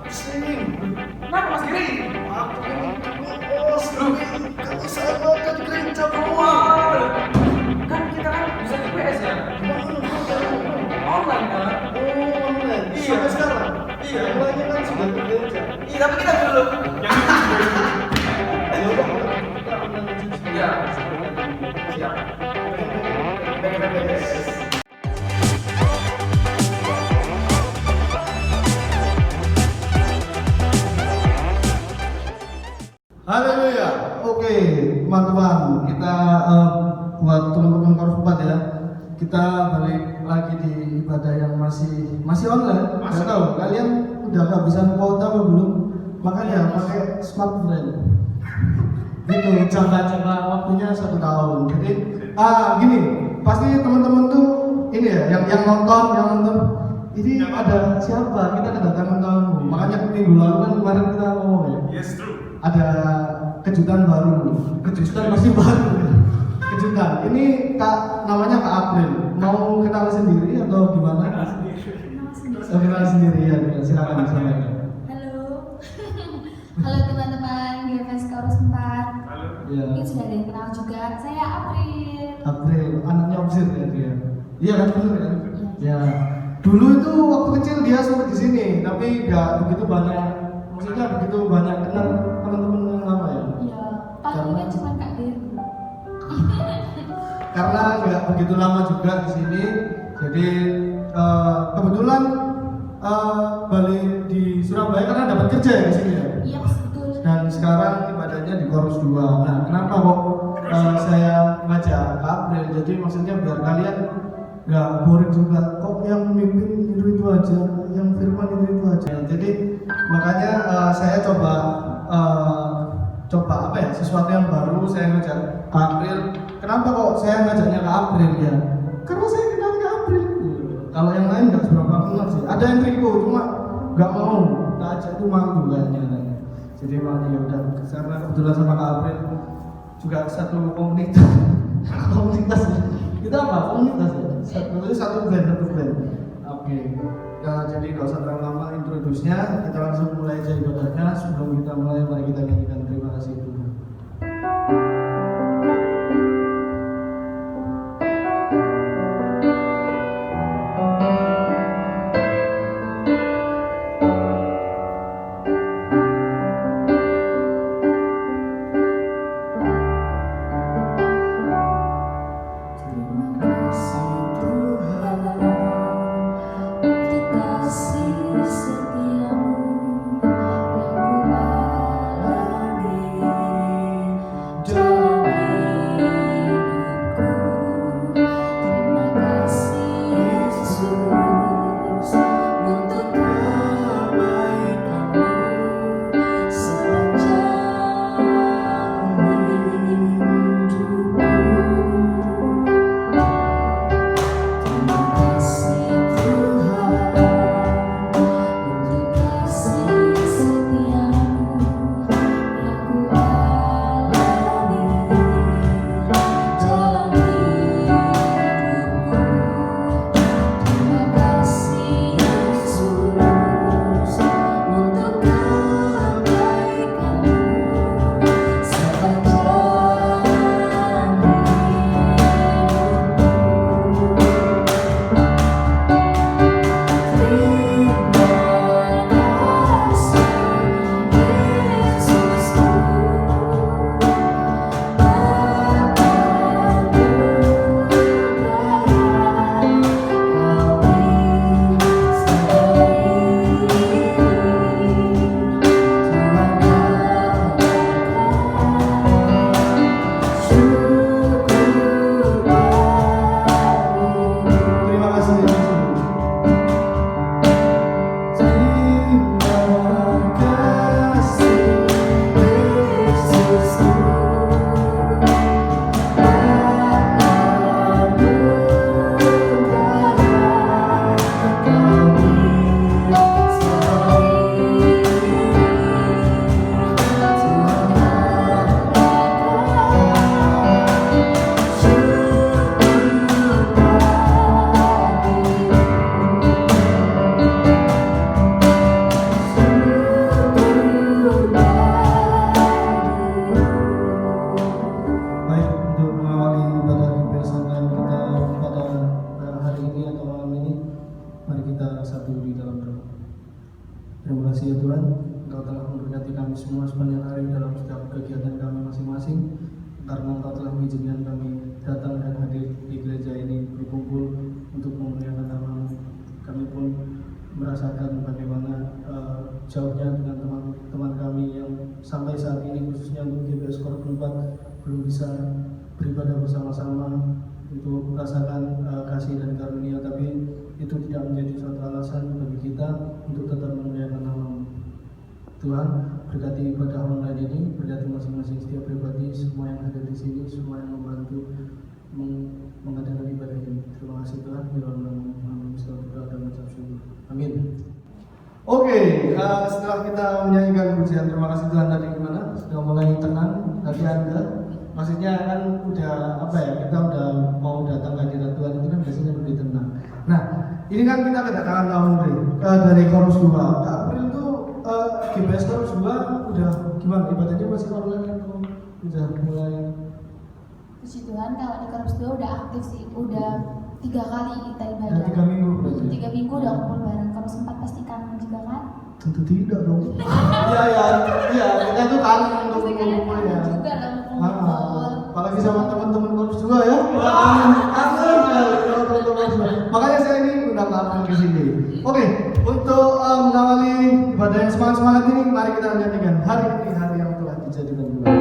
Pusing. Kenapa Mas Giri? Aku ini bos, kami sama kan gereja keluar. Kan kita kan bisa GPS ya? Online kan? Oh, online. Iya. Sampai sekarang? Iya. Yang lainnya kan sudah ke gereja. Iya, tapi kita belum. Ya udah, kita online aja. Iya. Siap. Beres. Haleluya. Oke, teman-teman, kita buat teman-teman Korsupat ya. Kita balik lagi di ibadah yang masih online. Nggak tahu kalian udah kehabisan kuota atau belum? Makanya pakai smartphone. Itu coba waktunya 1 tahun. Jadi gini, pasti teman-teman tuh ini ya, yang nonton ini ada siapa? Kita kedatangan tamu. Makanya minggu lalu kan kemarin kita ngomong ya. Yes, true. Ada kejutan baru, kejutan masih baru. Kejutan. Ini namanya Kak April. Mau kenal sendiri atau gimana? Kenal sendiri ya. Silakan. Halo. Halo teman-teman GFS Korus 4. Halo. Ya. Ini sudah ada yang kenal juga. Saya April. April, anaknya Opsir ya dia. Iya kan benar kan? Ya. Dulu itu waktu kecil dia sempat di sini, tapi nggak begitu banyak. Maksudnya begitu banyak kenal teman-teman yang lama ya. Iya. Palingnya cuma Kak Deru. Karena nggak begitu lama juga di sini, jadi kebetulan balik di Surabaya karena dapat kerja ya di sini ya. Iya betul. Dan sekarang ibadahnya di Korus 2. Nah, kenapa kok saya ngajak Kak April? Jadi maksudnya biar kalian nggak boring juga. Kok yang mimpin itu aja, yang firman itu aja. Jadi makanya saya coba apa ya, sesuatu yang baru. Saya ngajak Kak April. Kenapa kok saya ngajaknya Kak April ya? Karena saya kenal Kak April. Kalau yang lain nggak seberapa kenal sih. Ada yang Enrico cuma nggak mau. Tak ajak itu malu kayaknya. Jadi malah ya udah, karena kebetulan sama Kak April juga satu komunitas. Komunitas kita apa? Komunitas ya? Satu band. Oke. Nah, jadi nggak usah terlalu lama introduce-nya, kita langsung mulai aja ibadahnya. Sebelum kita mulai, mari kita nyanyikan terima kasih dulu. Kasih setiamu yang ku alami. mengizinkan kami datang dan hadir di gereja ini berkumpul untuk memuliakan nama-Mu. Kami pun merasakan bagaimana jauhnya dengan teman-teman kami yang sampai saat ini khususnya untuk GBS Korp 4 belum bisa beribadah bersama-sama untuk merasakan kasih dan karunia, tapi itu tidak menjadi suatu alasan bagi kita untuk tetap memuliakan nama-Mu. Tuhan, berkati ibadah online ini, berkati masing-masing setiap pribadi, semua yang ada di sini, semua yang membantu mengadakan ibadah ini. Terima kasih Tuhan, di dalam nama Muhammad Mustafa dan mengucap syukur. Amin. Oke, setelah kita menyanyikan pujian terima kasih Tuhan tadi gimana? Sudah mulai tenang hati Anda. Maksudnya kan udah apa ya? Kita udah mau datang ke hadirat Tuhan itu kan biasanya lebih tenang. Nah, ini kan kita kedatangan tamu dari Korus 2. April itu GBS Korus 2 udah gimana? Ibadahnya masih online atau udah mulai? Puji Tuhan, kalau di Korps 2 udah aktif sih, udah 3 kali kita ibadah. Udah 3 minggu berarti? 3 minggu udah kumpul bareng. Korps 4 pasti kangen juga kan? Tentu tidak dong. Iya, kita tuh kangen untuk Pasti kalian kumpul kangen ya. juga dong kumpul. Apalagi sama teman-teman Korps 2 ya. Kangen sekali sama teman-teman Korps 2. Makanya saya ini undang April ke sini. Oke, untuk mengawali ibadah yang semangat-semangat ini, mari kita nyanyikan hari ini hari yang telah dijadikan Tuhan.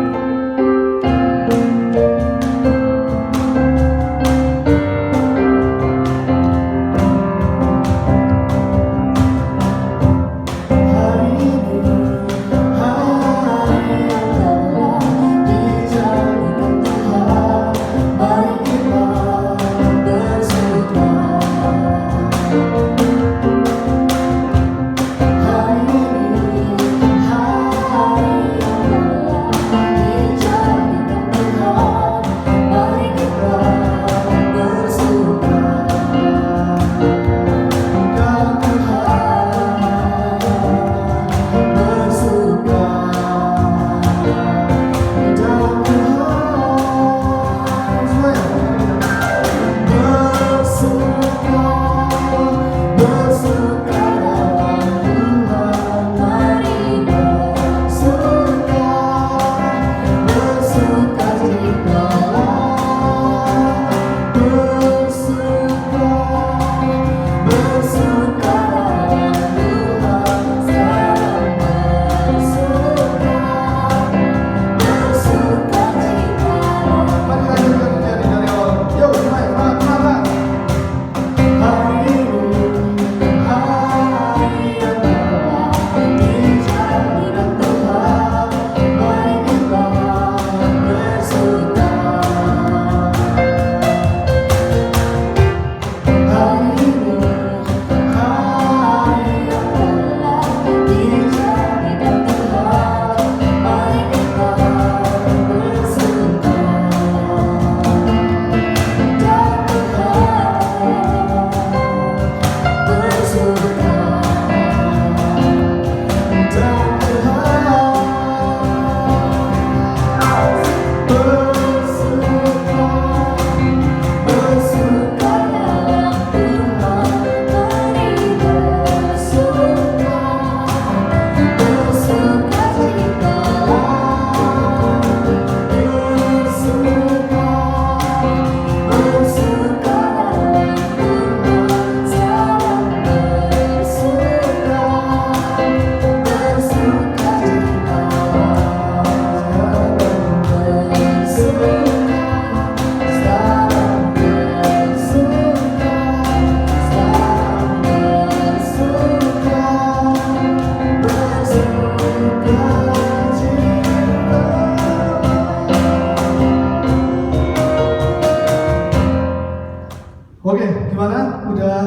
Oke, gimana? Udah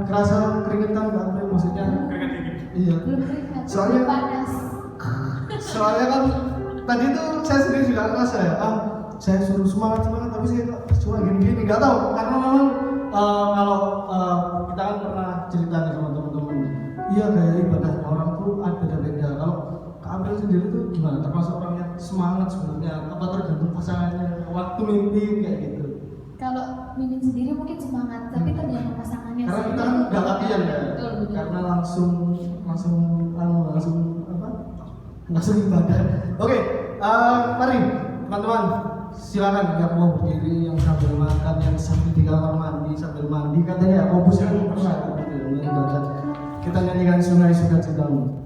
kerasa keringetan nggak? Maksudnya? Iya. Belum keringat, Soalnya- belum panas. Soalnya kan tadi tuh saya sendiri juga ngerasa ya, saya suruh semangat tapi saya kok cuma gini-gini, nggak tahu karena memang kalau kita kan pernah cerita nih sama teman-teman, iya kayak ibadahnya orang tuh ada beda-beda. Kalau Kak April sendiri tuh gimana? Termasuk orang yang semangat sebenarnya? Apa tergantung pasangannya? Waktu mimpi kayak gitu? Kalau Mimin sendiri mungkin semangat, tapi tergantung pasangannya. Karena sih. kita kan nggak latihan ya, Betul, betul. karena langsung ibadah. Oke, mari teman-teman silakan yang mau berdiri, yang sambil makan, yang sambil di kamar mandi, sambil mandi. Katanya Yakobus kan pernah gitu. Kita nyanyikan Sungai Sukacitamu.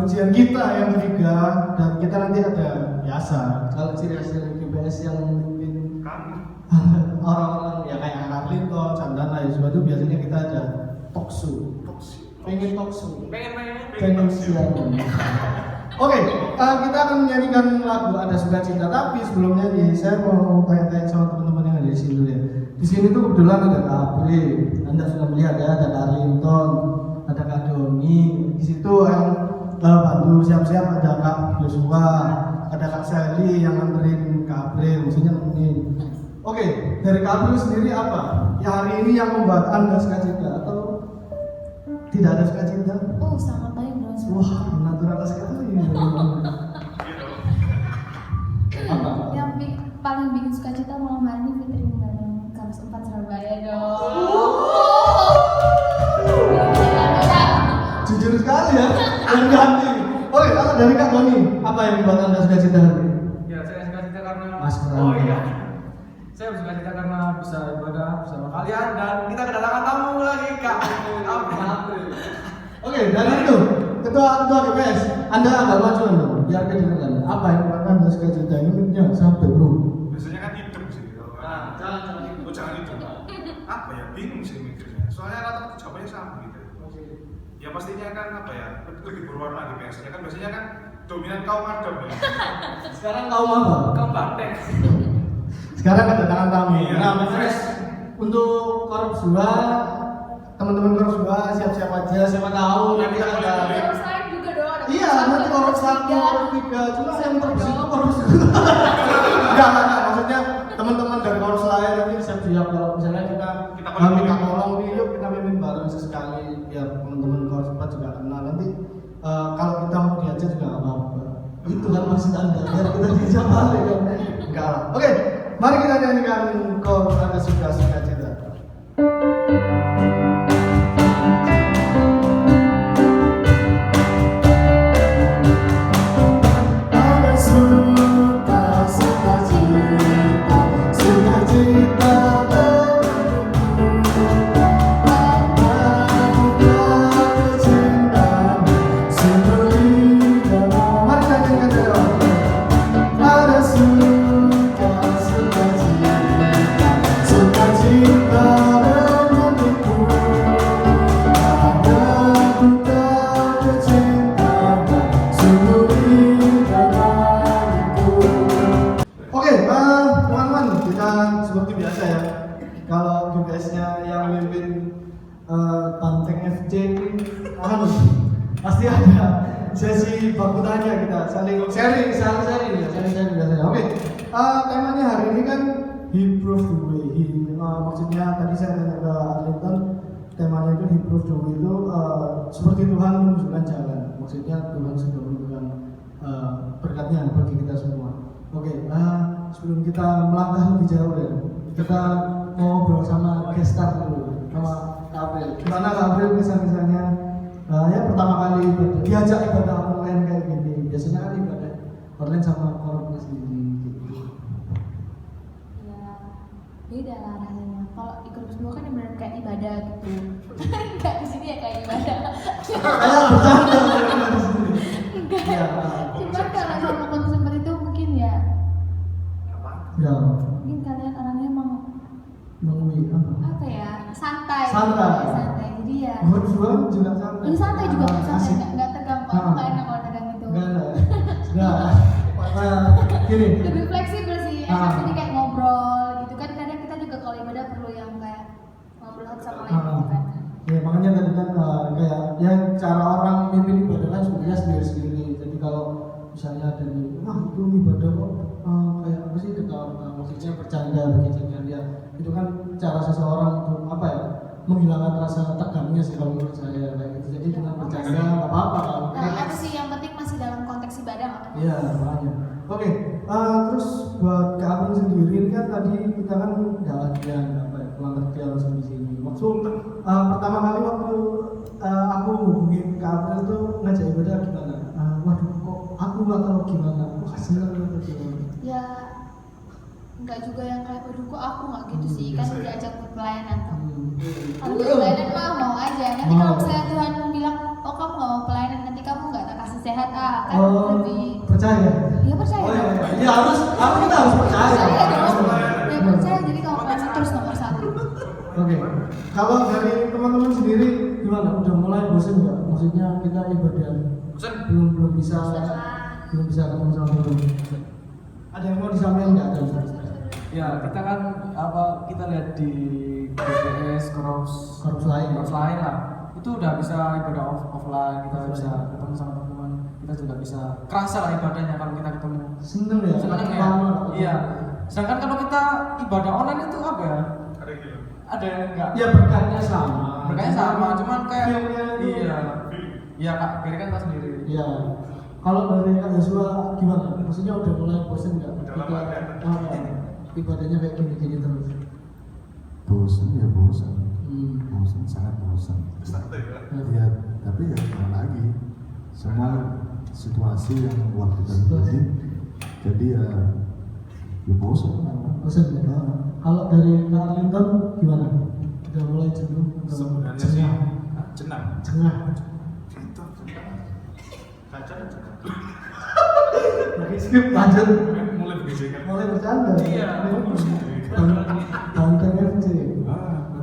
Pujian kita yang ketiga, dan kita nanti ada biasa. Kalau ciri khas dari GBS yang mungkin orang-orang ya kayak Kak Linton, Chandana, Yusuf itu biasanya kita ada talk show. Pengen talk show. Pengen siang. Oke, kita akan menyanyikan lagu Ada Sukacita. Tapi sebelumnya nih, saya mau tanya-tanya sama teman-teman yang ada di sini dulu ya. Di sini tuh kebetulan ada Kak April, Anda sudah melihat ya, ada Kak Linton, ada Kak Doni. Di situ yang bantu siap-siap ada Kak Joshua, ada Kak Sally yang nganterin Kak April, maksudnya nemenin. Oke, dari Kak April sendiri apa? Ya hari ini yang membuat Anda sukacita atau tidak ada sukacita? Oh, sangat baik dong. Wah, natural sekali. Apa? Yang paling bikin sukacita malam hari ini Fitri bareng Kampus 4 Surabaya dong. Jujur sekali ya, yang ganti. Oke, kalau dari Kak Doni, apa yang membuat Anda sukacita hari ini? Ya, saya sukacita karena Mas Pram. Oh iya. Saya sukacita karena bisa ibadah bersama kalian dan kita kedatangan tamu lagi Kak April. Oke, dari itu ketua GPS, Anda agak maju dong, biar kedengaran. Apa yang membuat Anda sukacita ini? Sampai bro. Biasanya kan hidup sih gitu. Jangan hidup. Apa ya, bingung sih mikirnya. Soalnya rata-rata jawabannya sama gitu. Ya pastinya kan apa ya, lebih berwarna di biasanya kan dominan kaum Adam ya. Sekarang kaum apa? Kamu Banteng. Sekarang kedatangan tamu. Iya. Nah, makanya untuk Korps 2, teman-teman Korps 2 siap-siap aja, siapa tahu nanti Kita ada. boleh. Terus lain juga dong. ada Iya, nanti Korps 1, Korps 3, cuma yang terbesit itu Korps 2. Enggak, maksudnya teman-teman dari Korps lain nanti siap-siap kalau misalnya kita minta tolong nih, yuk kita mimpin bareng sesekali biar teman-teman Korps 4 juga kenal. Nanti kalau kita mau diajak juga nggak apa-apa. Itu kan maksud Anda, biar kita diajak balik kan. Enggak lah. Oke, mari kita nyanyikan Kau Ada Sukacita. Mari kita nyanyikan. Ada suka seperti biasa ya. Kalau GBS-nya yang mimpin Banteng FC pasti ada sesi baku tanya, kita saling sharing biasanya. Oke, temanya hari ini kan he proved the way. Maksudnya tadi saya tanya ke Arlington, temanya itu he proved the way itu seperti Tuhan menunjukkan jalan. Maksudnya Tuhan sudah menunjukkan berkatnya bagi kita semua. Oke, sebelum kita melangkah lebih jauh ya, kita mau ngobrol sama guest star dulu, sama Kak April. Gimana Kak April kesan-kesannya? Ya pertama kali diajak ibadah online kayak gini. Biasanya kan ibadah online sama korupnya sendiri gitu. Ya beda lah rasanya. Kalau di grup dua kan benar kayak ibadah gitu. Enggak di sini ya kayak ibadah. Kayak bercanda di sini. Enggak. Iya. Cuman kalau sama konsumber itu mungkin ya Ya, mungkin kalian orangnya emang mengui apa ya santai. Santai. Santai. Jadi ya Berdua juga santai. ini santai juga santai Asik. nggak tegang. Kalau nggak enak kalau tegang gitu. Enggak ada. Gini. Lebih fleksibel sih, enak jadi kayak ngobrol gitu kan. Kadang kita juga kalau ibadah perlu yang kayak ngobrol satu sama lain gitu kan. Ya makanya tadi kan kayak ya cara orang mimpin ibadah kan sebenarnya sendiri-sendiri. Jadi kalau misalnya ada nih, wah itu ibadah kok kayak apa sih ketawa, maksudnya bercanda begini dia, itu kan cara seseorang untuk apa ya menghilangkan rasa tegangnya sih kalau menurut saya kayak gitu. Jadi dengan bercanda nggak apa-apa kan. Nah itu sih yang penting masih dalam konteks ibadah nggak apa-apa. Iya makanya. Oke, terus buat Kak April sendiri ini kan tadi kita kan nggak latihan apa ya pelanggar dialog di sini. Maksud pertama kali waktu aku hubungin Kak April tuh ngajak ibadah gimana? Waduh kok aku nggak tahu gimana? Wah seneng atau gimana? Ya nggak juga yang kayak waduh kok aku nggak gitu sih kan diajak buat pelayanan tuh. Kalau buat pelayanan mah mau aja. Nanti kalau misalnya Tuhan bilang oh kamu nggak mau pelayanan nanti kamu nggak tak kasih sehat kan lebih Percaya? iya percaya. Oh iya, iya harus kita harus percaya. Percaya dong. Ya percaya jadi kalau pelayanan terus nomor satu. Oke, kalau dari teman-teman sendiri gimana? Udah mulai bosan nggak? Maksudnya kita ibadah Bosan? belum bisa ketemu sama Tuhan. Ada yang mau disampaikan nggak? Ya kita kan apa kita lihat di BPS Korps lain. lah itu udah bisa ibadah offline, kita bisa ketemu sama teman, kita juga bisa kerasa lah ibadahnya kalau kita ketemu. Seneng ya? Seneng ya? Iya. Sedangkan kalau kita ibadah online itu apa ya? Ada gitu. Ada enggak? Ya berkatnya sama. Berkatnya sama, cuman kayak Feel-nya itu- iya. Iya Kak, Giri kan tahu sendiri. Iya. Kalau dari Kak Yosua gimana? Maksudnya udah mulai bosan nggak? Udah lama ada. Ibadahnya kayak gini-gini terus. Bosan ya bosan, Hmm. bosan sangat bosan. Santai ya. Ya tapi ya gimana lagi, semua situasi yang waktu terjadi, jadi ya bosan memang. Bosan ya? Kalau dari Kak Arlington gimana? Udah mulai jenuh? Udah Sebenarnya sih jenang. Cengah. Gitu. Kaca dan jenang. Oke, skip lanjut. Mulai bergesekan. Mulai bercanda. Iya. Banteng FC.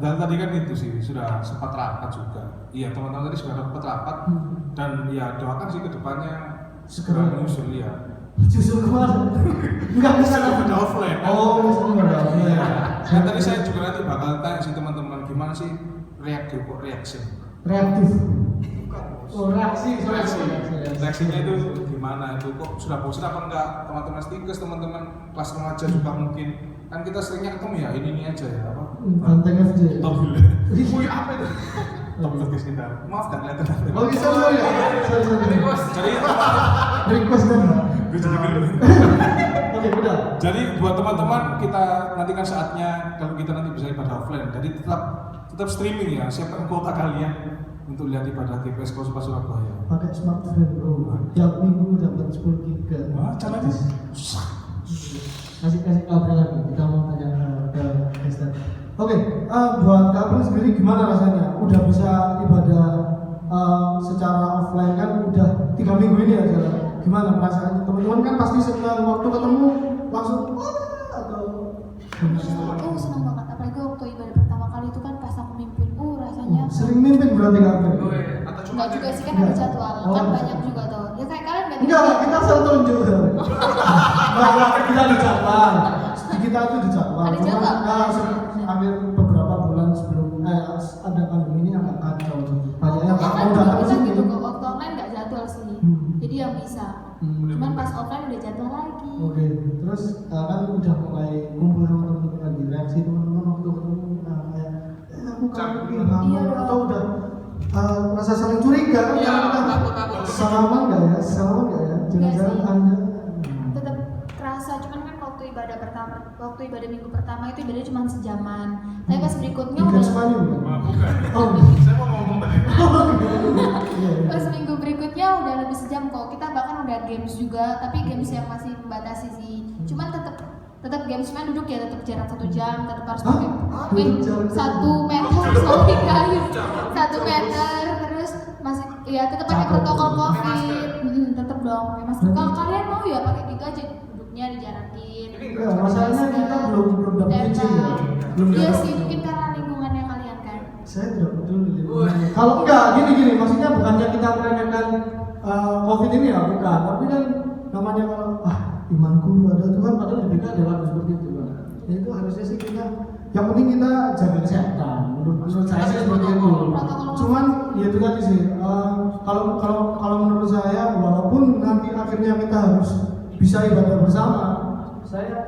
Dan tadi kan itu sih sudah sempat rapat juga. Iya teman-teman tadi sudah sempat rapat dan ya doakan sih kedepannya segera menyusul ya. Justru kemana? Enggak bisa Sudah offline. Kan? Oh, bisa offline. Ya, tadi saya juga nanti bakal tanya sih teman-teman gimana sih reaction. Reaktif. Bukan. Oh, reaksi. Reaksinya itu gimana itu kok sudah bosan apa enggak teman-teman stikers teman-teman kelas remaja juga mungkin kan kita seringnya ketemu ya ini aja ya apa Banteng FC. top view wih apa itu top podcast kita maaf gak kelihatan Oh, bisa sorry. jadi Request dan. gue jadi geli. Oke, udah. Jadi buat teman-teman kita nantikan saatnya kalau kita nanti bisa ibadah offline. Jadi tetap streaming ya. Siapkan kuota kalian untuk lihat ibadah TPS Kosopa Surabaya. Pakai smartphone bro. Tiap minggu dapat 10 GB. Wah, caranya susah. Kasih kabar lagi. Kita mau tanya ke Kristen. Oke, buat Kapri sendiri gimana rasanya? Udah bisa ibadah secara offline kan udah 3 minggu ini ya jalan. Gimana perasaannya? Teman-teman kan pasti senang waktu ketemu langsung wah atau Oh senang banget, apalagi waktu ibadah pertama kali itu kan pas aku mimpin, rasanya sering mimpin berarti Kapri? Atau cuma enggak juga sih kan ada jadwal, Oh. kan banyak juga tuh. Ya kayak kalian ganti. Enggak, kita selalu tunjuk. Enggak, kita di jadwal. Di kita tuh di jadwal. Ada Cuma bisa. Hmm. Cuman pas offline udah jadwal lagi. Oke, terus kan udah mulai kumpul sama teman-teman lagi, reaksi teman-teman waktu ketemu kayak aku kangen nih lama, Iya dong. atau udah rasa saling curiga kan? Iya, Kita takut. salaman nggak ya? Salaman nggak ya? Jangan-jangan sih. anda Tetap kerasa, cuman kan waktu ibadah minggu pertama itu ibadahnya cuma sejaman. Tapi pas berikutnya bukan udah Spanyol bukan? Wah, bukan. Oh, Saya mau ngomong tadi. iya. pas minggu berikutnya udah lebih sejam kok. Kita bahkan udah games juga, tapi games yang masih membatasi sih. Cuman tetap games main duduk ya, tetap jarak 1 jam, tetap harus Hah? pakai Duduk jarak 1 meter sorry guys, 1 meter terus masih ya tetap pakai Cakep. protokol covid, masker. tetap dong pakai masker. Kalau kalian mau ya pakai gitu aja, duduknya dijarakin. Ya, masalahnya kita belum dapat izin ya. Belum Iya dapat. sih, mungkin karena lingkungannya kalian kan. Saya tidak betul di lingkungannya. Kalau enggak, gini, maksudnya bukannya kita meremehkan COVID ini ya, bukan. Tapi kan namanya kalau imanku ada Tuhan, padahal di BK ada lagu seperti itu kan. Ya itu harusnya sih kita, yang penting kita jaga kesehatan. Menurut saya sih seperti itu. Cuman ya itu tadi sih. Kalau menurut saya, walaupun nanti akhirnya kita harus bisa ibadah bersama, saya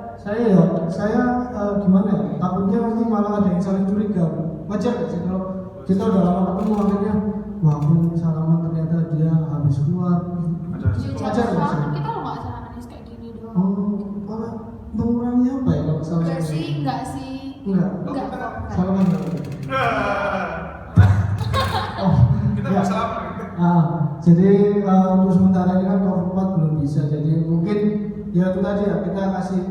gimana ya, takutnya nanti malah ada yang saling curiga. Wajar gak sih kalau kita udah lama ketemu akhirnya wah aku salaman ternyata dia habis keluar. Ada Wajar gak sih? Kita lo nggak salaman kayak gini doang. Malah mengurangi apa ya kalau salah? Enggak sih. Enggak. Enggak kok. Salaman enggak. Oh, Kita ya. masalah apa? Jadi untuk sementara ini kan COVID belum bisa, jadi mungkin ya itu tadi ya, kita kasih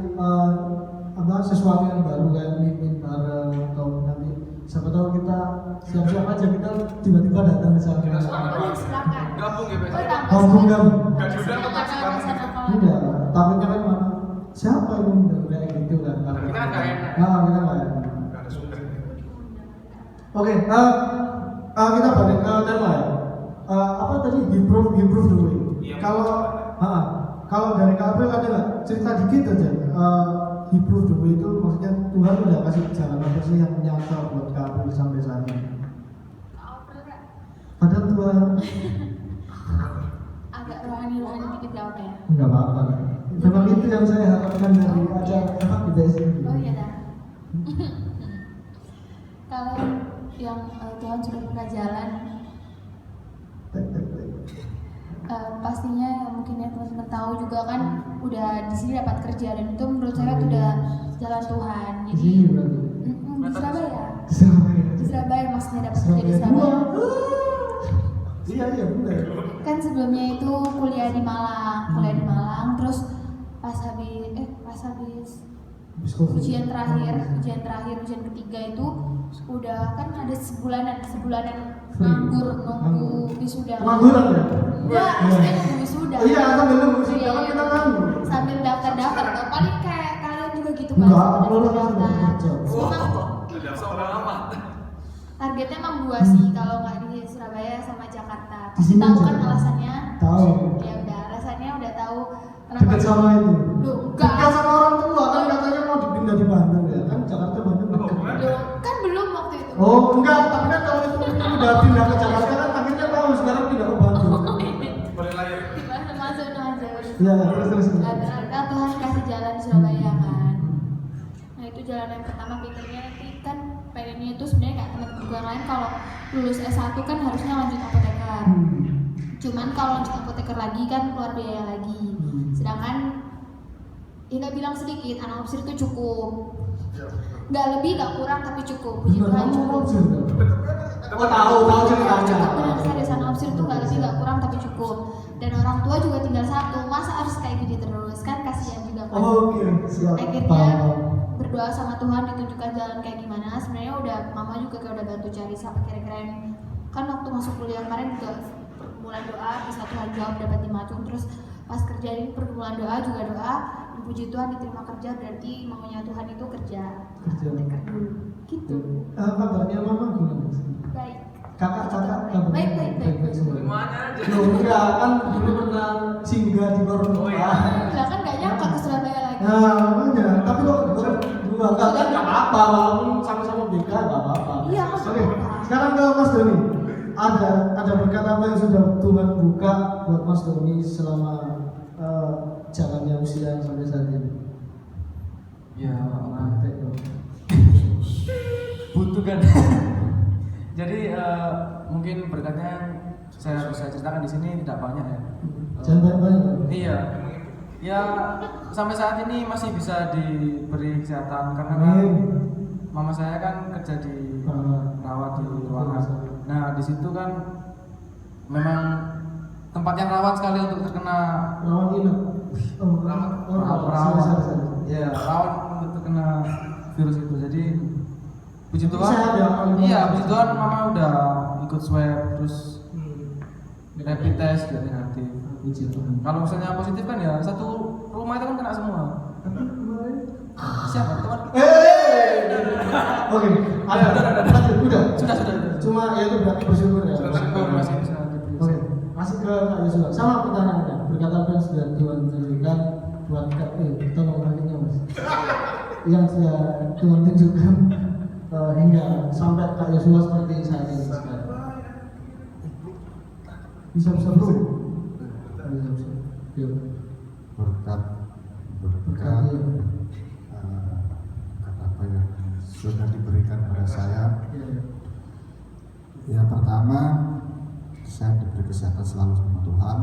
sesuatu yang baru kayak mimin bareng atau nanti siapa tahu kita siap-siap aja, kita tiba-tiba datang ke sana. Kita semangat. Oh, silakan. Gabung ya, Pak. Oh, tambah Gabung, sih. gabung. Gak diundang tetap Silakan, semangat. silakan. Enggak, takutnya kan mana siapa yang undang kayak gitu kan. Kita kan nggak enak. Kita nggak enak. Gak ada sumber. Oke, kita balik ke tema ya. Apa tadi improve the way. Iya. Kalau dari Kak April ada nggak cerita dikit aja improve the way itu, maksudnya Tuhan udah kasih jalan apa sih yang nyata buat Kak April sampai saat ini? Padahal Tuhan Agak rohani dikit ya, oke. nggak apa-apa. Memang itu yang saya harapkan dari acara apa di BSD. Oh iya dah. Kalau yang Tuhan sudah buka jalan, pastinya ya mungkin ya teman-teman tahu juga kan udah di sini dapat kerja, dan itu menurut saya itu udah jalan Tuhan. Di Jadi sini berarti. di Surabaya. Surabaya. Di Surabaya maksudnya dapat kerja di Surabaya. Surabaya. Iya benar. Kan sebelumnya itu kuliah di Malang, terus pas habis ujian terakhir, ujian ketiga itu udah kan ada sebulanan nganggur nunggu wisuda. Pengangguran ya? Enggak, maksudnya nunggu wisuda. Oh iya, sambil nunggu wisuda Iya, kan kita nganggur. sambil daftar tuh, paling kayak kalian juga gitu kan. Enggak, sambil lu daftar. langsung kerja. Ada Soalnya amat. Targetnya emang 2 sih, kalau nggak di Surabaya sama Jakarta. Di Pasti sini tahu aja. kan alasannya? Tahu. Ya udah, alasannya udah tahu kenapa. Dekat sama itu. Loh, enggak. Dekat sama orang tua kan katanya mau dipindah di Bandung ya kan, Jakarta Bandung Apa dekat. hubungannya? Loh, kan belum waktu itu. Oh enggak, tapi kan kalau itu udah pindah ke Jakarta kan akhirnya tahu sekarang pindah ke Bandung. Boleh layar. Masuk aja. Iya terus. Nah, Tuhan kasih jalan di Surabaya kan. Nah itu jalan yang pertama, pikirnya nanti kan pengennya itu sebenarnya kayak teman-teman gue yang lain, kalau lulus S1 kan harusnya lanjut apoteker. Cuman kalau lanjut apoteker lagi kan keluar biaya lagi. Sedangkan ya nggak bilang sedikit, anak opsir itu cukup. Nggak lebih nggak kurang tapi cukup. Puji Tuhan cukup. Oh tahu ceritanya. Cukup benar saya di sana opsir itu nggak lebih nggak kurang tapi cukup. Dan orang tua juga tinggal 1, masa harus kayak gini terus, kan kasihan juga kan. Oh, oke, siap. Akhirnya Paham. berdoa sama Tuhan ditunjukkan jalan kayak gimana. Sebenarnya udah mama juga kayak udah bantu cari sampai kira-kira yang kan waktu masuk kuliah kemarin juga pergumulan doa bisa Tuhan jawab dapat dimacung, terus pas kerja ini pergumulan doa juga doa, puji Tuhan diterima kerja, berarti maunya Tuhan itu kerja apoteker dulu gitu. Kabarnya mama gimana? Baik. Kakak Baik. semua. Semuanya aja. Loh enggak, kan dulu pernah singgah di warung Oh, tua. iya. Lah kan gak nyangka ke Surabaya lagi. Nah, makanya. Tapi kok dua enggak kan enggak apa-apa, walaupun sama-sama BK enggak apa-apa. Iya, Mas. Oke, sekarang ke Mas Doni. Ada ada berkat apa yang sudah Tuhan buka buat Mas Doni selama jalannya usia sampai saat ini? Ya, Mantap dong. butuh kan. Jadi mungkin berkatnya yang saya bisa ceritakan di sini tidak banyak ya. Jangan banyak. Iya. Ya sampai saat ini masih bisa diberi kesehatan karena kan mama saya kan kerja di rawat di ruangan. Nah di situ kan memang tempat yang rawat sekali untuk terkena Rawat inap. perawat. Ya rawat untuk terkena virus itu. Jadi puji Tapi Tuhan. sehat ya, Iya puji Tuhan mama udah ikut swab terus rapid test jadi negatif. Puji Tuhan. Kalau misalnya positif kan ya satu rumah itu kan kena semua. Siapa teman? Oke, Udah. lanjut, udah. Sudah. Cuma ya itu berarti bersyukur ya. Bersyukur masih bisa diberi. Oke, masih ke Kak Yosua. Sama pertanyaannya. Berkat apa yang sudah Tuhan tunjukkan buat Kak tolong kakinya Mas. Yang sudah Tuhan tunjukkan hingga sampai Kak Yosua seperti saat ini sekarang. Bisa bro. Bisa. Yuk. berkat Berkat, iya. apa yang sudah diberikan pada saya. Iya. Yang pertama, saya diberi kesehatan selalu sama Tuhan,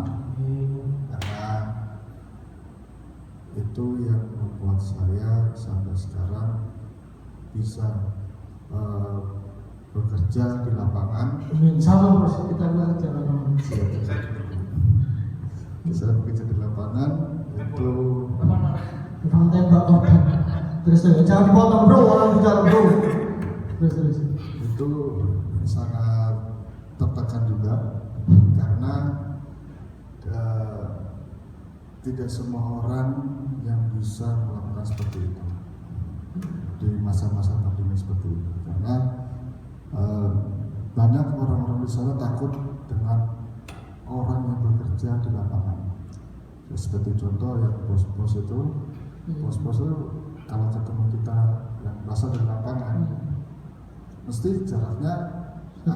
karena itu yang membuat saya sampai sekarang bisa bekerja di lapangan. Amin. Sama Bos, kita bekerja lapangan. Saya bekerja di lapangan itu Bukan tembak korban. Terus jangan dipotong bro, orang bicara bro. Terus. itu sangat tertekan juga karena tidak semua orang yang bisa melakukan seperti itu di masa-masa pandemi seperti itu, karena banyak orang-orang di sana takut dengan orang yang bekerja di lapangan. Ya, seperti contoh yang bos-bos itu kalau ketemu kita yang berasal dari lapangan mesti jaraknya 2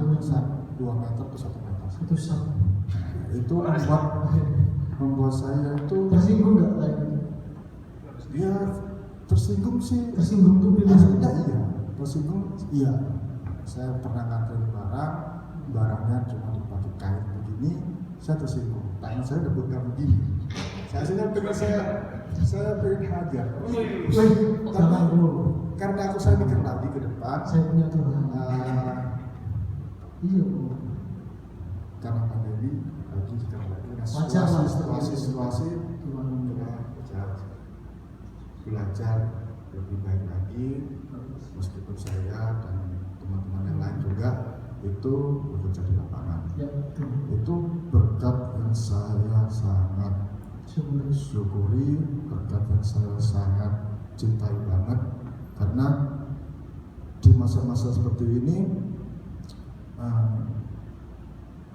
meter ke 1 meter. Satu satu. Itu membuat saya itu Tersinggung nggak lagi? ya tersinggung sih. Tersinggung tuh Aslinya iya, tersinggung iya. Saya pernah nganterin barangnya cuma dipakai kain begini, saya tersinggung. Tangan saya udah begang begini. Saya pengen hajar. Jangan bro. Karena saya mikir lagi ke depan. Saya punya Tuhan. Iya bro. Karena pandemi lagi kita dengan Wajar lah. situasi kita belajar lebih baik lagi, meskipun saya dan teman-teman yang lain juga itu bekerja di lapangan. Ya betul. Itu berkat yang saya sangat Syukuri. berkat yang saya sangat cintai banget, karena di masa-masa seperti ini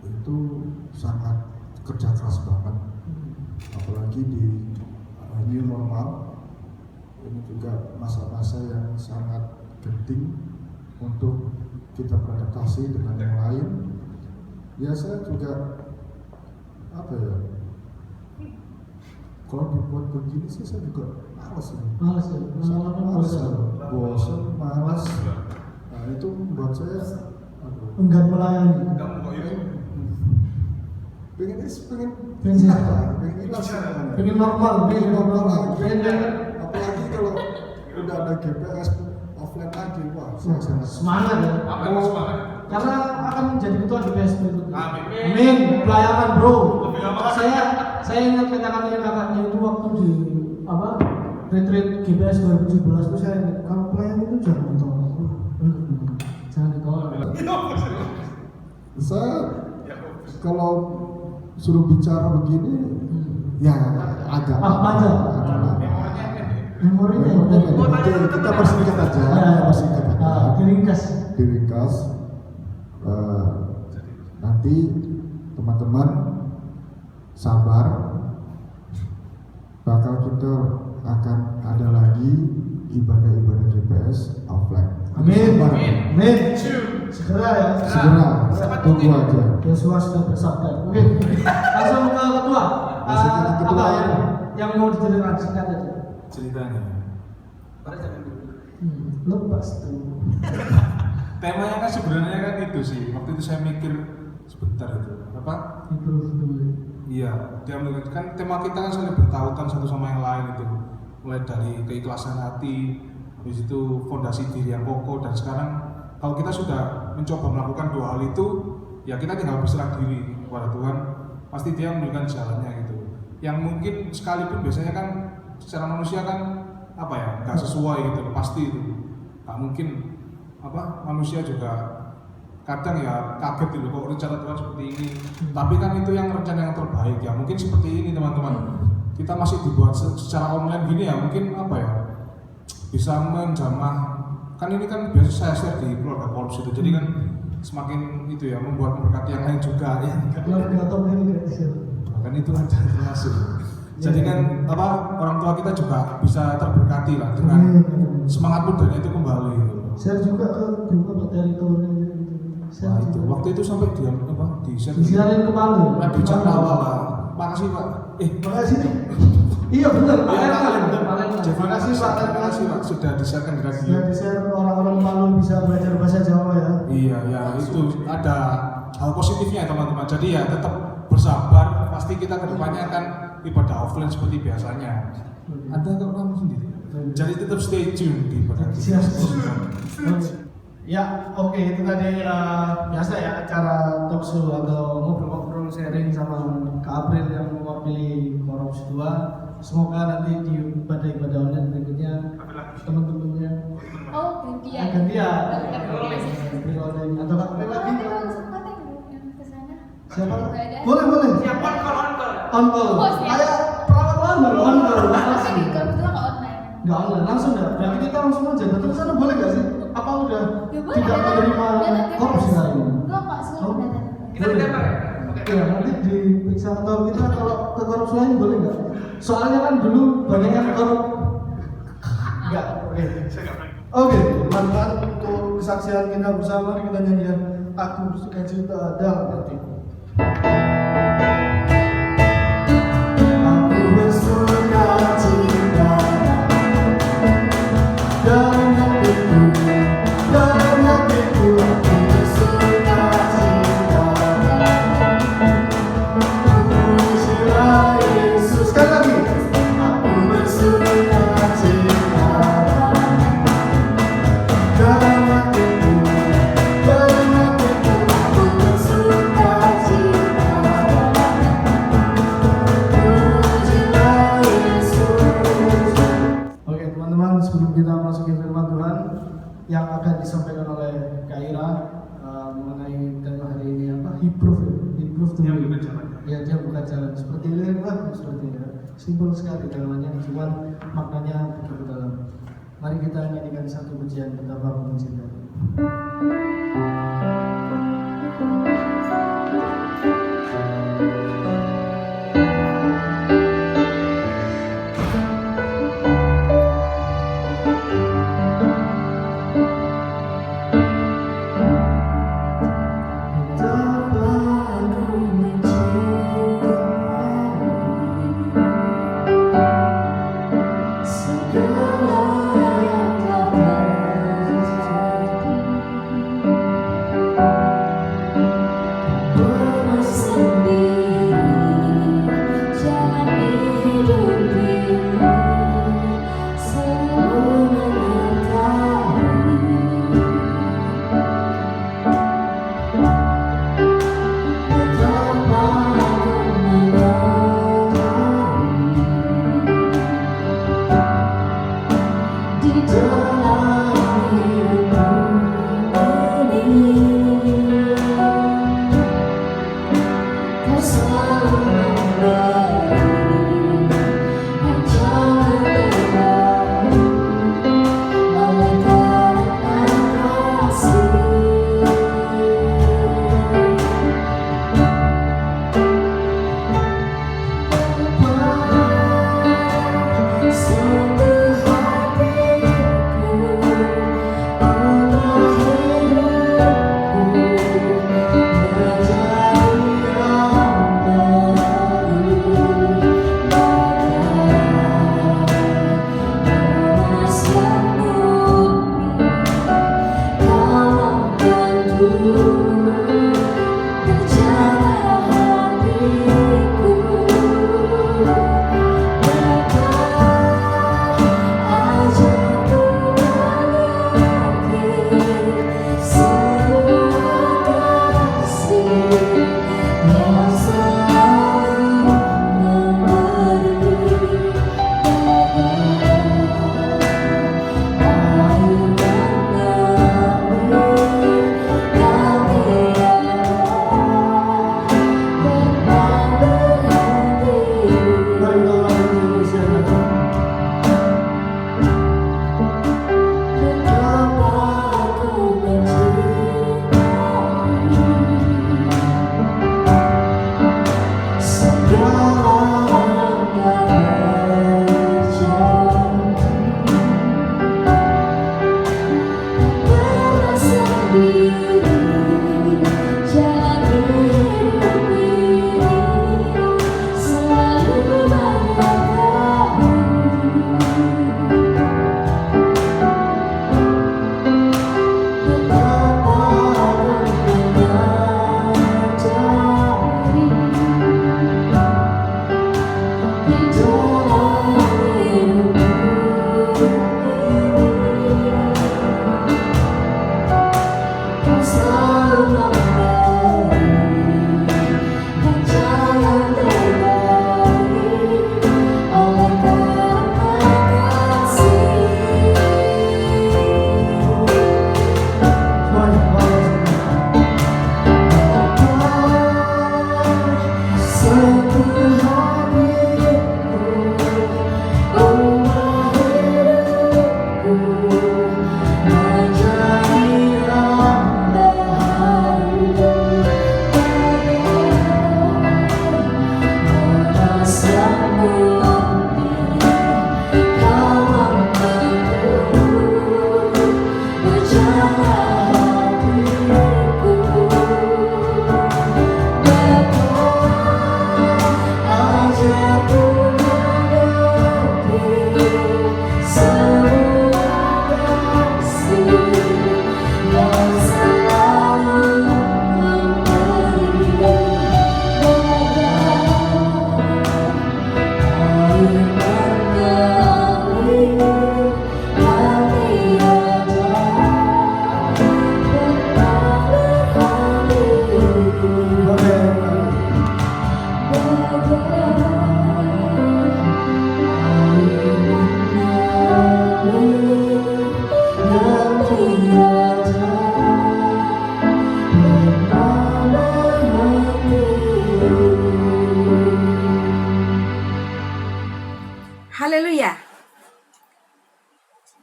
itu sangat kerja keras banget, apalagi di new normal ini juga masa-masa yang sangat penting untuk kita beradaptasi dengan yang lain. Ya saya juga kalau dibuat begini sih saya juga malas ya. Malas ya. Bosan, malas. Nah itu membuat saya Enggan melayani. pengen Pengen normal. apalagi kalau udah ada GPS offline lagi, wah saya sangat Semangat ya. Apa yang semangat? Karena akan menjadi ketua GPS berikutnya. Amin. Amin. Pelayanan bro. Lebih lama. Saya ingat kata-katanya kakaknya itu waktu di retreat GPS 2017 itu saya ingat, kalau pelayanan itu jangan ditolak. Jangan ditolak. saya kalau suruh bicara begini ya agak Panjang. Memorinya. Oke, kita persingkat aja. Diringkas. Nanti teman-teman sabar, bakal kita akan ada lagi ibadah-ibadah GPS offline. Amin. Sabar. Amin. Segera ya. Segera. Tunggu aja. Yosua sudah bersabda. Oke, langsung ke ketua. Apa yang mau diceritakan singkat aja? Ceritanya. Lepas tuh. Temanya kan sebenarnya kan itu sih. Waktu itu saya mikir sebentar itu apa? Improve dulu. Iya, dia kan tema kita kan saling bertautan satu sama yang lain itu. Mulai dari keikhlasan hati, habis itu fondasi diri yang kokoh, dan sekarang kalau kita sudah mencoba melakukan dua hal itu, ya kita tinggal berserah diri kepada Tuhan, pasti Dia memberikan jalannya gitu. Yang mungkin sekalipun biasanya kan secara manusia kan apa ya, nggak sesuai gitu, pasti itu nggak mungkin apa manusia juga kadang ya kaget gitu kok rencana Tuhan seperti ini. Tapi kan itu yang rencana yang terbaik ya. Mungkin seperti ini teman-teman. Kita masih dibuat secara online gini ya. Mungkin apa ya? Bisa menjamah. Kan ini kan biasa saya share di keluarga korps itu. Jadi kan semakin itu ya membuat memberkati yang lain juga ya. Kan itu ada termasuk. Jadi kan apa orang tua kita juga bisa terberkati lah dengan semangat mudanya itu kembali gitu. Share juga ke grup apa teritori. Wah itu waktu itu sampai dia apa di share Disiarin ke Palu. di Jakarta lah. Makasih Pak. Makasih. Iya benar. Terima kasih Pak. Terima kasih Pak sudah di-share di radio. Sudah di-share orang-orang Palu bisa belajar bahasa Jawa ya. Iya ya itu ada hal positifnya teman-teman. Jadi ya tetap bersabar. Pasti kita kedepannya akan ibadah offline seperti biasanya. Ada kok kamu sendiri. Jadi tetap stay tune di ibadah. Ya, oke, itu tadi biasa ya acara talk show atau ngobrol-ngobrol sharing sama Kak April yang mewakili Korps 2. Semoga nanti di ibadah-ibadah online berikutnya teman-temannya gantian. Atau Kak April lagi siapa? Boleh. Siapa On call. Kayak perawat online on call. Nggak online, langsung ya. Berarti kita langsung aja. Datang ke sana boleh nggak sih? Apa udah tidak menerima korupsi hari ini? Kita ditembak ya? Iya, nanti diperiksa atau kita kalau ke korupsi lain boleh nggak? Soalnya kan dulu banyak yang korup. Enggak, oke. Oke, teman-teman untuk kesaksian kita bersama kita nyanyikan Aku Bersuka Cita dalam Hati. Aku bersuka cita dalam hatiku, dalam hatiku aku bersuka cita. Pujilah Yesus. Sekali lagi. Aku bersuka cita dalam hatiku, dalam hatiku aku bersuka cita. Pujilah Yesus. Oke teman-teman, sebelum kita masukin firman Tuhan yang akan disampaikan oleh Kak Ira mengenai tema hari ini apa? Improve dulu. Dia bukan jalan. Ya dia bukan jalan. Seperti lirik lagu seperti ini. Simpel sekali kalimatnya, cuman maknanya begitu dalam. Mari kita nyanyikan satu pujian betapa aku mencintai.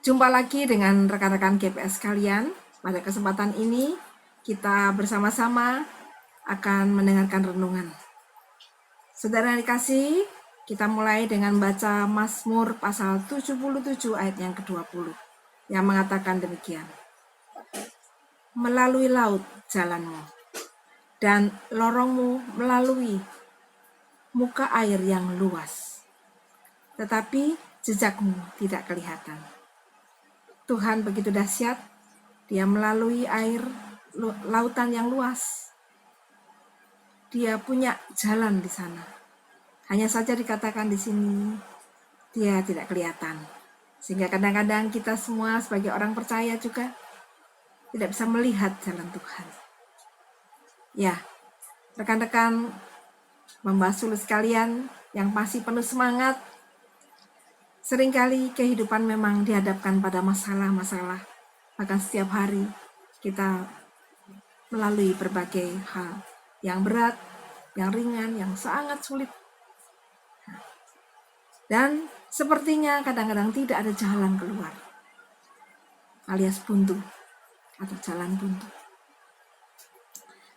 Jumpa lagi dengan rekan-rekan GPS kalian. Pada kesempatan ini kita bersama-sama akan mendengarkan renungan. Saudara dikasih, kita mulai dengan baca Mazmur pasal 77 ayat yang ke-20 yang mengatakan demikian. Melalui laut jalanmu dan lorongmu melalui muka air yang luas, tetapi jejakmu tidak kelihatan. Tuhan begitu dahsyat, Dia melalui air lautan yang luas. Dia punya jalan di sana. Hanya saja dikatakan di sini, Dia tidak kelihatan. Sehingga kadang-kadang kita semua sebagai orang percaya juga tidak bisa melihat jalan Tuhan. Ya, rekan-rekan membahas sulit sekalian yang masih penuh semangat, seringkali kehidupan memang dihadapkan pada masalah-masalah. Bahkan setiap hari kita melalui berbagai hal yang berat, yang ringan, yang sangat sulit. Dan sepertinya kadang-kadang tidak ada jalan keluar, alias buntu atau jalan buntu.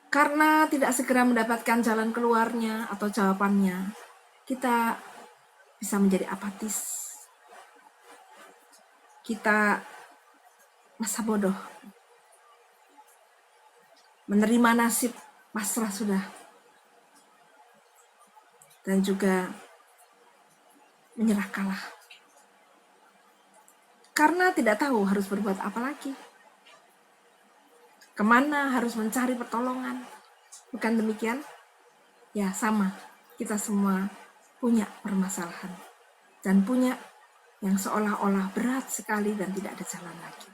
Karena tidak segera mendapatkan jalan keluarnya atau jawabannya, kita bisa menjadi apatis. Kita masa bodoh, menerima nasib, pasrah sudah, dan juga menyerah kalah. Karena tidak tahu harus berbuat apa lagi. Kemana harus mencari pertolongan. Bukan demikian? Ya sama, kita semua punya permasalahan. Dan punya yang seolah-olah berat sekali dan tidak ada jalan lagi.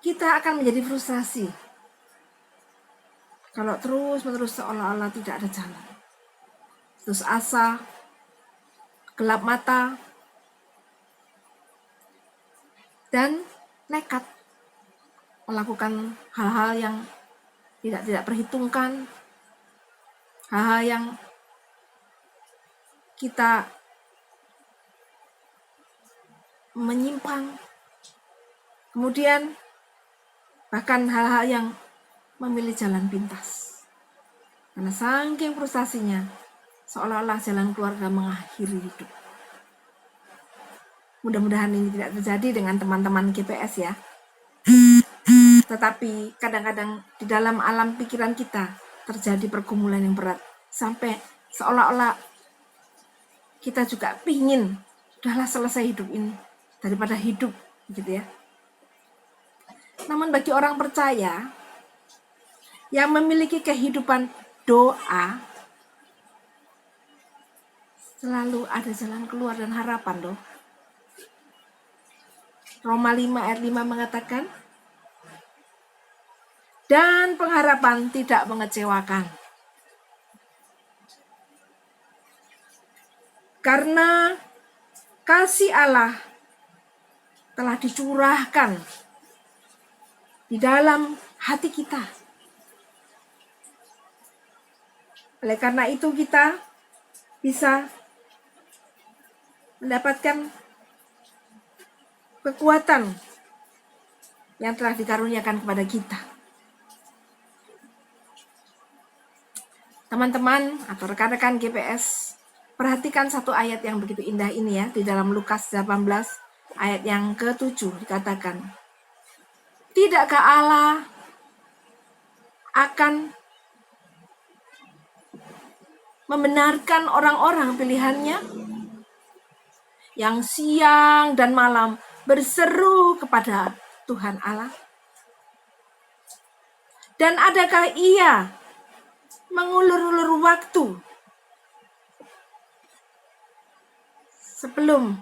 Kita akan menjadi frustrasi kalau terus-menerus seolah-olah tidak ada jalan. Terus asa, gelap mata, dan nekat melakukan hal-hal yang tidak perhitungkan, hal-hal yang kita menyimpang, kemudian bahkan hal-hal yang memilih jalan pintas. Karena saking frustasinya, seolah-olah jalan keluar dan mengakhiri hidup. Mudah-mudahan ini tidak terjadi dengan teman-teman GPS ya. Tetapi kadang-kadang di dalam alam pikiran kita terjadi pergumulan yang berat. Sampai seolah-olah kita juga pingin, udahlah selesai hidup ini daripada hidup, gitu ya. Namun bagi orang percaya yang memiliki kehidupan doa, selalu ada jalan keluar dan harapan loh. Roma 5 ayat 5 mengatakan, dan pengharapan tidak mengecewakan. Karena kasih Allah telah dicurahkan di dalam hati kita. Oleh karena itu kita bisa mendapatkan kekuatan yang telah dikaruniakan kepada kita. Teman-teman atau rekan-rekan GPS, perhatikan satu ayat yang begitu indah ini ya, di dalam Lukas 18 ayat yang ke-7 dikatakan, tidakkah Allah akan membenarkan orang-orang pilihannya yang siang dan malam berseru kepada Tuhan Allah? Dan adakah Ia mengulur-ulur waktu sebelum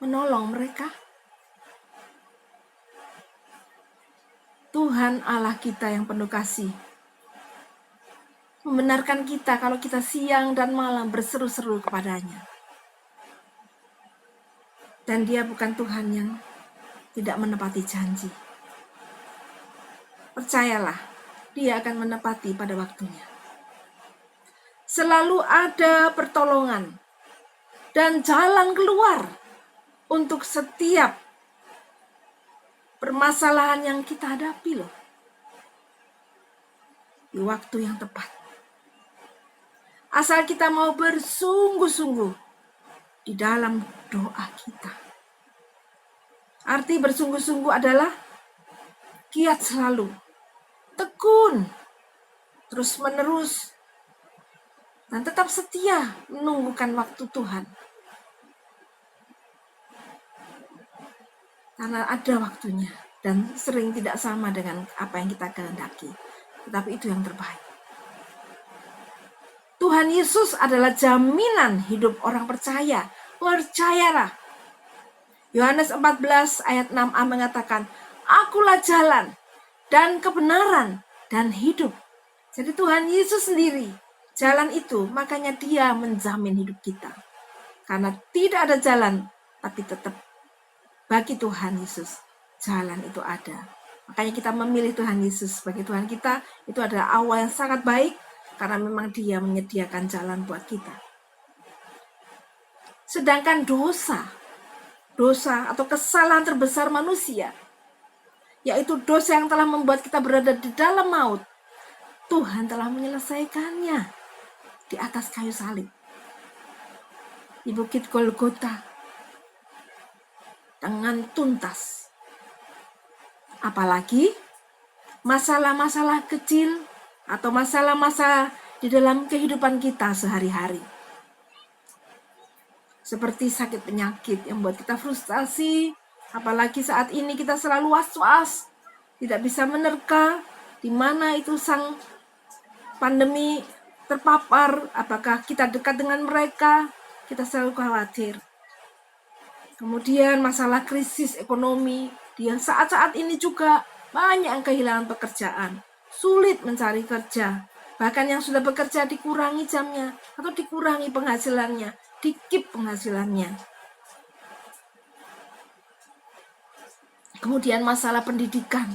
menolong mereka? Tuhan Allah kita yang penuh kasih membenarkan kita kalau kita siang dan malam berseru-seru kepadanya. Dan Dia bukan Tuhan yang tidak menepati janji. Percayalah, Dia akan menepati pada waktunya. Selalu ada pertolongan dan jalan keluar untuk setiap permasalahan yang kita hadapi loh. Di waktu yang tepat. Asal kita mau bersungguh-sungguh di dalam doa kita. Arti bersungguh-sungguh adalah giat selalu, tekun, terus menerus, dan tetap setia menunggukan waktu Tuhan. Karena ada waktunya dan sering tidak sama dengan apa yang kita kehendaki. Tetapi itu yang terbaik. Tuhan Yesus adalah jaminan hidup orang percaya. Percayalah. Yohanes 14 ayat 6a mengatakan, Akulah jalan dan kebenaran dan hidup. Jadi Tuhan Yesus sendiri jalan itu, makanya Dia menjamin hidup kita. Karena tidak ada jalan, tapi tetap bagi Tuhan Yesus jalan itu ada. Makanya kita memilih Tuhan Yesus sebagai Tuhan kita. Itu adalah awal yang sangat baik, karena memang Dia menyediakan jalan buat kita. Sedangkan dosa atau kesalahan terbesar manusia, yaitu dosa yang telah membuat kita berada di dalam maut, Tuhan telah menyelesaikannya di atas kayu salib, di bukit Golgota, dengan tuntas. Apalagi masalah-masalah kecil atau masalah-masalah di dalam kehidupan kita sehari-hari. Seperti sakit penyakit yang membuat kita frustasi, apalagi saat ini kita selalu was-was, tidak bisa menerka di mana itu sang pandemi terpapar, apakah kita dekat dengan mereka, kita selalu khawatir. Kemudian masalah krisis ekonomi, di saat-saat ini juga banyak yang kehilangan pekerjaan, sulit mencari kerja, bahkan yang sudah bekerja dikurangi jamnya atau dikurangi penghasilannya, dikip penghasilannya. Kemudian masalah pendidikan.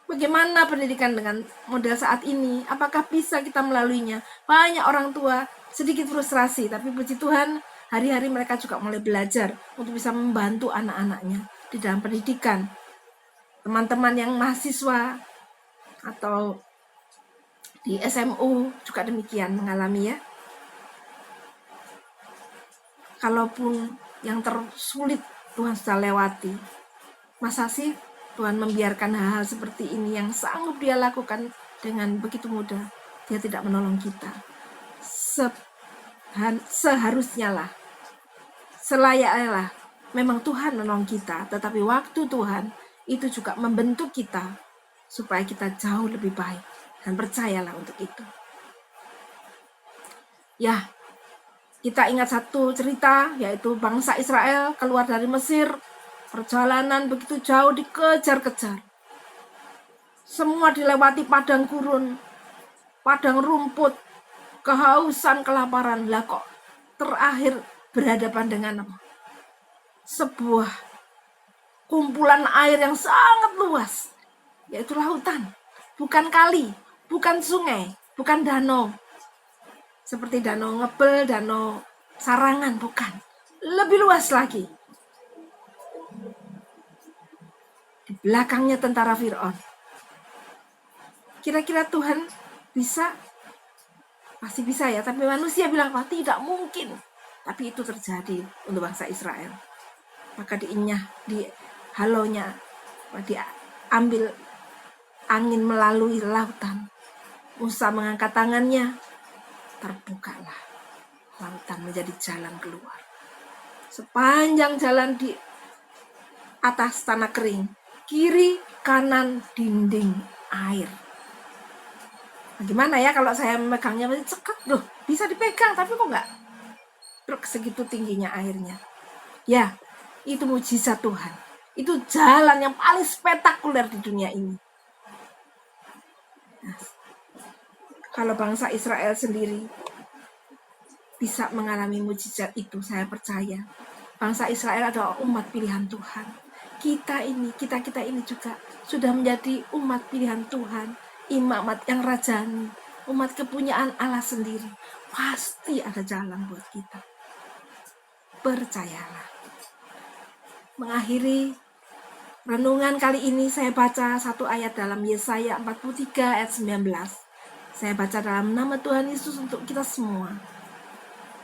Bagaimana pendidikan dengan model saat ini? Apakah bisa kita melaluinya? Banyak orang tua sedikit frustrasi, tapi puji Tuhan, hari-hari mereka juga mulai belajar untuk bisa membantu anak-anaknya di dalam pendidikan. Teman-teman yang mahasiswa atau di SMU juga demikian mengalami ya. Kalaupun yang tersulit Tuhan sudah lewati, masa sih Tuhan membiarkan hal-hal seperti ini yang sanggup Dia lakukan dengan begitu mudah? Dia tidak menolong kita. Seharusnya lah, selayaknya lah, memang Tuhan menolong kita, tetapi waktu Tuhan itu juga membentuk kita supaya kita jauh lebih baik, dan percayalah untuk itu. Ya, kita ingat satu cerita, yaitu bangsa Israel keluar dari Mesir, perjalanan begitu jauh dikejar-kejar. Semua dilewati padang gurun, padang rumput, kehausan, kelaparan. Lah kok terakhir berhadapan dengan sebuah kumpulan air yang sangat luas, yaitu lautan. Bukan kali, bukan sungai, bukan danau. Seperti danau Ngebel, danau Sarangan, bukan. Lebih luas lagi. Di belakangnya tentara Fir'aun. Kira-kira Tuhan bisa? Pasti bisa ya, tapi manusia bilang, wah tidak mungkin. Tapi itu terjadi untuk bangsa Israel. Maka diambil angin melalui lautan. Musa mengangkat tangannya, terbukalah lautan menjadi jalan keluar. Sepanjang jalan di atas tanah kering, kiri kanan dinding air. Bagaimana ya kalau saya memegangnya masih cekat, loh bisa dipegang tapi kok enggak segitu tingginya airnya. Ya, itu mujizat Tuhan. Itu jalan yang paling spektakuler di dunia ini. Nah, kalau bangsa Israel sendiri bisa mengalami mujizat itu, saya percaya bangsa Israel adalah umat pilihan Tuhan. Kita ini juga sudah menjadi umat pilihan Tuhan, umat yang rajani, umat kepunyaan Allah sendiri. Pasti ada jalan buat kita. percayalah. Mengakhiri renungan kali ini saya baca satu ayat dalam Yesaya 43 ayat 19. Saya baca dalam nama Tuhan Yesus untuk kita semua.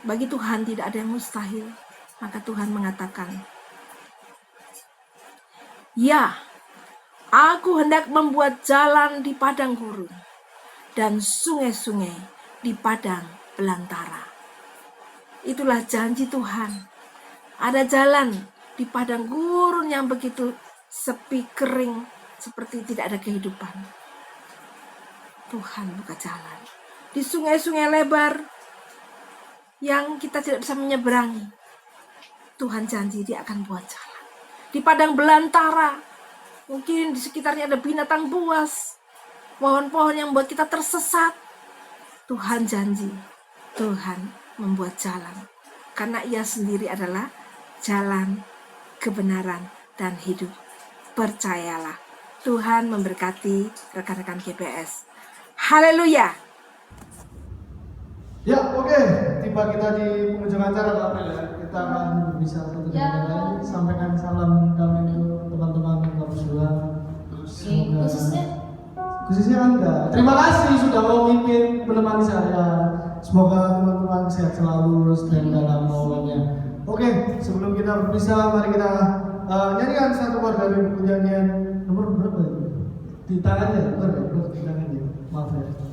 Bagi Tuhan tidak ada yang mustahil. Maka Tuhan mengatakan, "Ya, aku hendak membuat jalan di padang gurun dan sungai-sungai di padang belantara." Itulah janji Tuhan. Ada jalan di padang gurun yang begitu sepi, kering, seperti tidak ada kehidupan. Tuhan buka jalan. Di sungai-sungai lebar yang kita tidak bisa menyeberangi, Tuhan janji Dia akan buat jalan. Di padang belantara, mungkin di sekitarnya ada binatang buas, pohon-pohon yang membuat kita tersesat. Tuhan janji, Tuhan membuat jalan. Karena Ia sendiri adalah jalan, kebenaran, dan hidup. Percayalah, Tuhan memberkati rekan-rekan GPS. Haleluya! Ya, oke. Tiba kita di penghujung acara Kak April ya. Kita akan bisa tutup dengan lain. Sampaikan salam kami untuk teman-teman Kapusula. Khususnya Anda. Terima kasih sudah mau mimpin menemani saya. Semoga teman-teman sehat selalu dan dalam naungannya. Oke, sebelum kita berpisah, mari kita nyanyikan satu part dari buku nyanyian nomor berapa? Di tangannya, di tangannya. Maaf ya.